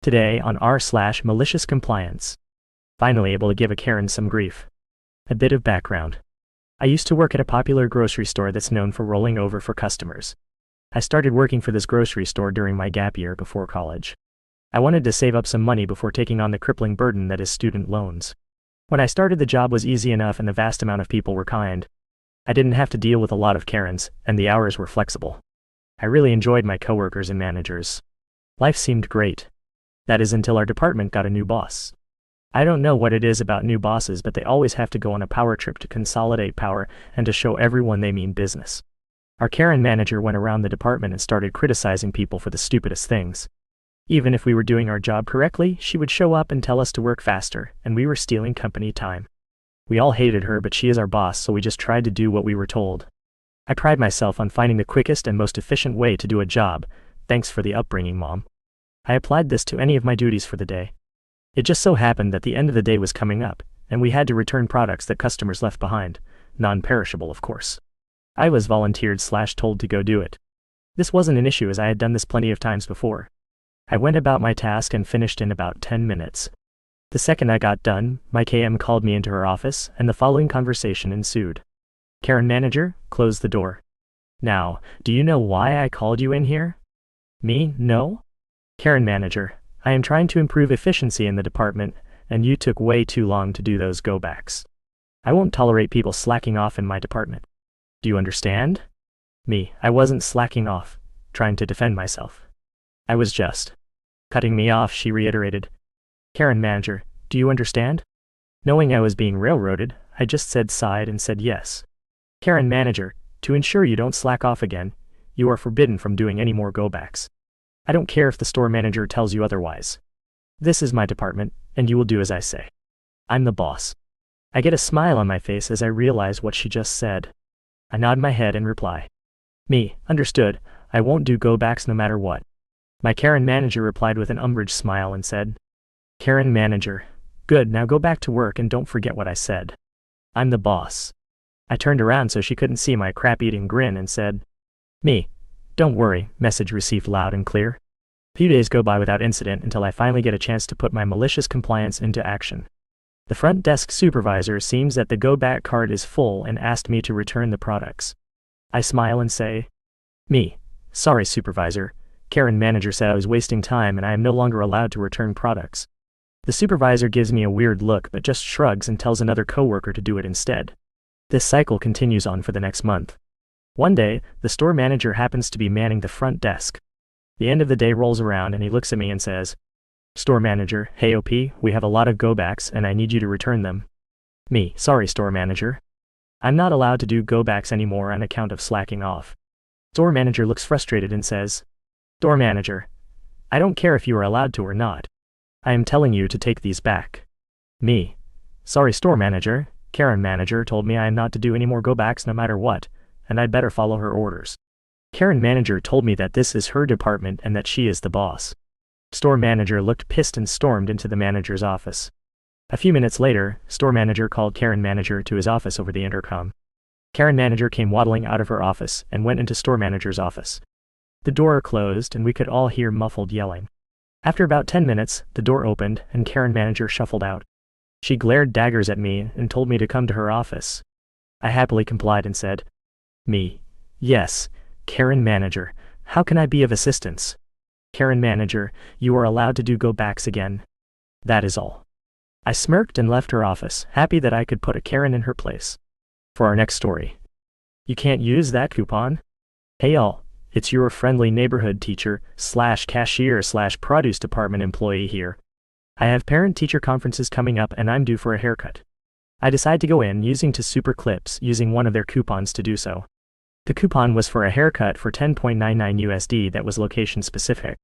Today on r/MaliciousCompliance. Finally able to give a Karen some grief. A bit of background. I used to work at a popular grocery store that's known for rolling over for customers. I started working for this grocery store during my gap year before college. I wanted to save up some money before taking on the crippling burden that is student loans. When I started, the job was easy enough and the vast amount of people were kind. I didn't have to deal with a lot of Karens, and the hours were flexible. I really enjoyed my coworkers and managers. Life seemed great. That is until our department got a new boss. I don't know what it is about new bosses, but they always have to go on a power trip to consolidate power and to show everyone they mean business. Our Karen manager went around the department and started criticizing people for the stupidest things. Even if we were doing our job correctly, she would show up and tell us to work faster, and we were stealing company time. We all hated her, but she is our boss, so we just tried to do what we were told. I pride myself on finding the quickest and most efficient way to do a job. Thanks for the upbringing, Mom. I applied this to any of my duties for the day. It just so happened that the end of the day was coming up, and we had to return products that customers left behind, non-perishable of course. I was volunteered/told to go do it. This wasn't an issue as I had done this plenty of times before. I went about my task and finished in about 10 minutes. The second I got done, my KM called me into her office, and the following conversation ensued. Karen manager, close the door. Now, do you know why I called you in here? Me, no? Karen manager, I am trying to improve efficiency in the department, and you took way too long to do those go-backs. I won't tolerate people slacking off in my department. Do you understand? Me, I wasn't slacking off, trying to defend myself. I was just cutting me off, she reiterated. Karen manager, do you understand? Knowing I was being railroaded, I just sighed and said yes. Karen manager, to ensure you don't slack off again, you are forbidden from doing any more go-backs. I don't care if the store manager tells you otherwise. This is my department, and you will do as I say. I'm the boss. I get a smile on my face as I realize what she just said. I nod my head and reply. Me, understood, I won't do go-backs no matter what. My Karen manager replied with an umbrage smile and said, Karen manager, good, now go back to work and don't forget what I said. I'm the boss. I turned around so she couldn't see my crap-eating grin and said, Me, don't worry, message received loud and clear. A few days go by without incident until I finally get a chance to put my malicious compliance into action. The front desk supervisor seems that the go-back card is full and asked me to return the products. I smile and say, Me, sorry supervisor, Karen manager said I was wasting time and I am no longer allowed to return products. The supervisor gives me a weird look but just shrugs and tells another coworker to do it instead. This cycle continues on for the next month. One day, the store manager happens to be manning the front desk. The end of the day rolls around and he looks at me and says, Store manager, hey OP, we have a lot of go-backs and I need you to return them. Me, sorry store manager. I'm not allowed to do go-backs anymore on account of slacking off. Store manager looks frustrated and says, Store manager, I don't care if you are allowed to or not. I am telling you to take these back. Me, sorry store manager, Karen manager told me I am not to do any more go-backs no matter what, and I'd better follow her orders. Karen manager told me that this is her department and that she is the boss. Store manager looked pissed and stormed into the manager's office. A few minutes later, store manager called Karen manager to his office over the intercom. Karen manager came waddling out of her office and went into store manager's office. The door closed and we could all hear muffled yelling. After about 10 minutes, the door opened and Karen manager shuffled out. She glared daggers at me and told me to come to her office. I happily complied and said, Me, yes, Karen manager, how can I be of assistance? Karen manager, you are allowed to do go-backs again. That is all. I smirked and left her office, happy that I could put a Karen in her place. For our next story. You can't use that coupon? Hey all, it's your friendly neighborhood teacher/cashier/produce department employee here. I have parent-teacher conferences coming up and I'm due for a haircut. I decide to go in using super clips using one of their coupons to do so. The coupon was for a haircut for $10.99 USD that was location specific.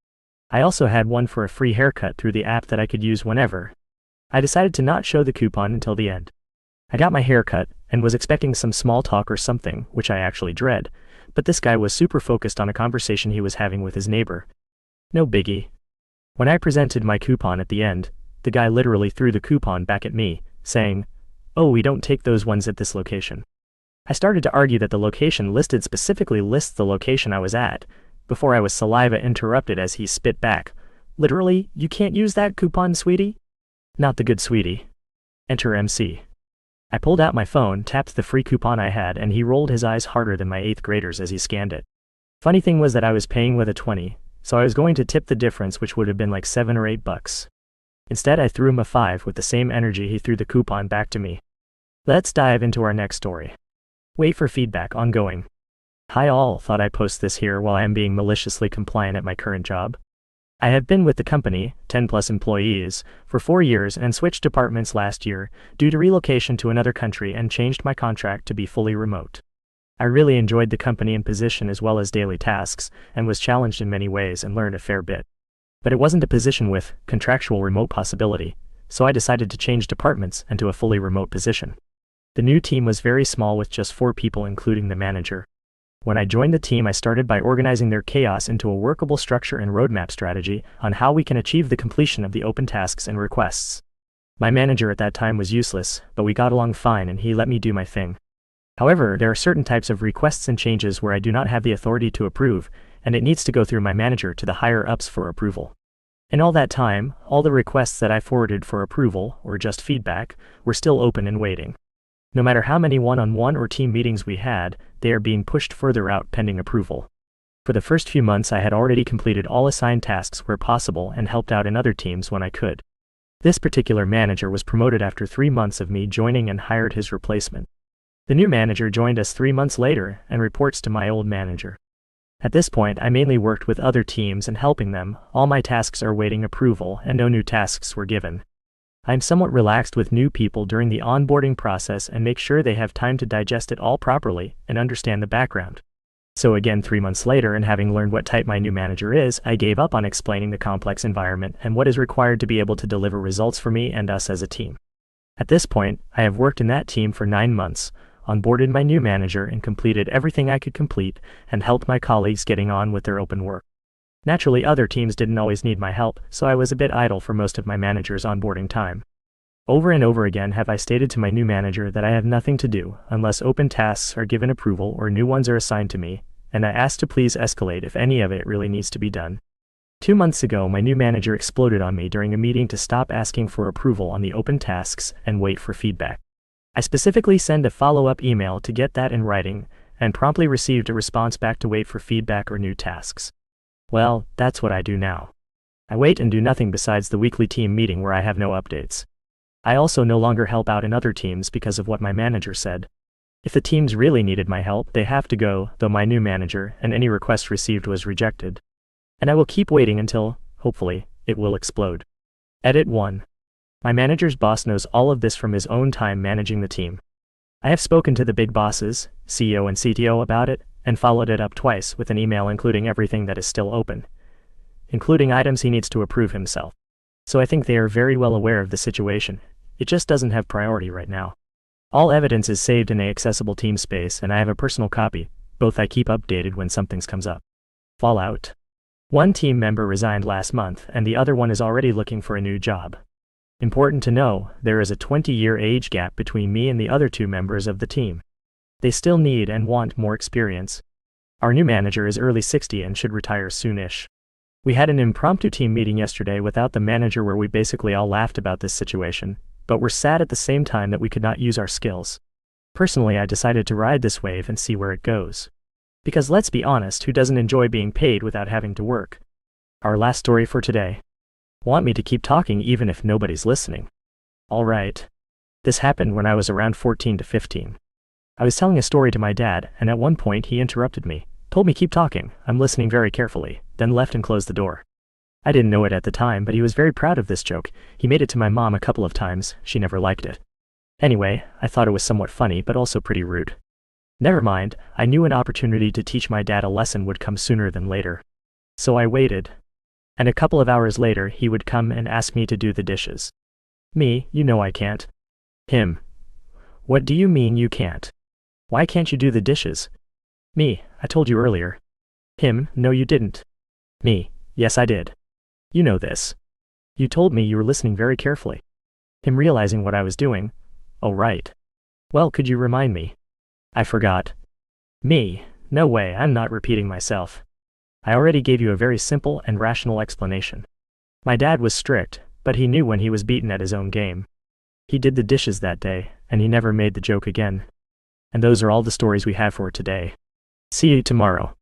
I also had one for a free haircut through the app that I could use whenever. I decided to not show the coupon until the end. I got my haircut and was expecting some small talk or something, which I actually dread, but this guy was super focused on a conversation he was having with his neighbor. No biggie. When I presented my coupon at the end, the guy literally threw the coupon back at me, saying, Oh, we don't take those ones at this location. I started to argue that the location listed specifically lists the location I was at, before I was saliva interrupted as he spit back, Literally, you can't use that coupon, sweetie? Not the good sweetie. Enter MC. I pulled out my phone, tapped the free coupon I had, and he rolled his eyes harder than my 8th graders as he scanned it. Funny thing was that I was paying with a 20, so I was going to tip the difference, which would have been like $7 or $8. Instead, I threw him a 5 with the same energy he threw the coupon back to me. Let's dive into our next story. Wait for feedback ongoing. Hi all, thought I'd post this here while I am being maliciously compliant at my current job. I have been with the company, 10 plus employees, for 4 years and switched departments last year due to relocation to another country and changed my contract to be fully remote. I really enjoyed the company and position as well as daily tasks, and was challenged in many ways and learned a fair bit. But it wasn't a position with contractual remote possibility, so I decided to change departments and to a fully remote position. The new team was very small with just 4 people including the manager. When I joined the team, I started by organizing their chaos into a workable structure and roadmap strategy on how we can achieve the completion of the open tasks and requests. My manager at that time was useless, but we got along fine and he let me do my thing. However, there are certain types of requests and changes where I do not have the authority to approve, and it needs to go through my manager to the higher-ups for approval. In all that time, all the requests that I forwarded for approval, or just feedback, were still open and waiting. No matter how many one-on-one or team meetings we had, they are being pushed further out pending approval. For the first few months I had already completed all assigned tasks where possible and helped out in other teams when I could. This particular manager was promoted after 3 months of me joining and hired his replacement. The new manager joined us 3 months later and reports to my old manager. At this point I mainly worked with other teams and helping them. All my tasks are waiting approval and no new tasks were given. I am somewhat relaxed with new people during the onboarding process and make sure they have time to digest it all properly and understand the background. So again, 3 months later, and having learned what type my new manager is, I gave up on explaining the complex environment and what is required to be able to deliver results for me and us as a team. At this point, I have worked in that team for 9 months, onboarded my new manager and completed everything I could complete, and helped my colleagues getting on with their open work. Naturally, other teams didn't always need my help, so I was a bit idle for most of my manager's onboarding time. Over and over again have I stated to my new manager that I have nothing to do unless open tasks are given approval or new ones are assigned to me, and I asked to please escalate if any of it really needs to be done. 2 months ago, my new manager exploded on me during a meeting to stop asking for approval on the open tasks and wait for feedback. I specifically send a follow-up email to get that in writing, and promptly received a response back to wait for feedback or new tasks. Well, that's what I do now. I wait and do nothing besides the weekly team meeting where I have no updates. I also no longer help out in other teams because of what my manager said. If the teams really needed my help, they have to go, though my new manager and any request received was rejected. And I will keep waiting until, hopefully, it will explode. Edit 1. My manager's boss knows all of this from his own time managing the team. I have spoken to the big bosses, CEO and CTO, about it, and followed it up twice with an email including everything that is still open, including items he needs to approve himself. So I think they are very well aware of the situation. It just doesn't have priority right now. All evidence is saved in an accessible team space, and I have a personal copy. Both I keep updated when something comes up. Fallout. One team member resigned last month, and the other one is already looking for a new job. Important to know, there is a 20-year age gap between me and the other 2 members of the team. They still need and want more experience. Our new manager is early 60 and should retire soonish. We had an impromptu team meeting yesterday without the manager where we basically all laughed about this situation, but were sad at the same time that we could not use our skills. Personally, I decided to ride this wave and see where it goes. Because let's be honest, who doesn't enjoy being paid without having to work? Our last story for today. Want me to keep talking even if nobody's listening? Alright. This happened when I was around 14 to 15. I was telling a story to my dad, and at one point he interrupted me, told me keep talking, I'm listening very carefully, then left and closed the door. I didn't know it at the time, but he was very proud of this joke. He made it to my mom a couple of times. She never liked it. Anyway, I thought it was somewhat funny but also pretty rude. Never mind, I knew an opportunity to teach my dad a lesson would come sooner than later. So I waited. And a couple of hours later he would come and ask me to do the dishes. Me, you know I can't. Him. What do you mean you can't? Why can't you do the dishes? Me, I told you earlier. Him, no you didn't. Me, yes I did. You know this. You told me you were listening very carefully. Him, realizing what I was doing. Oh right. Well, could you remind me? I forgot. Me, no way, I'm not repeating myself. I already gave you a very simple and rational explanation. My dad was strict, but he knew when he was beaten at his own game. He did the dishes that day, and he never made the joke again. And those are all the stories we have for today. See you tomorrow.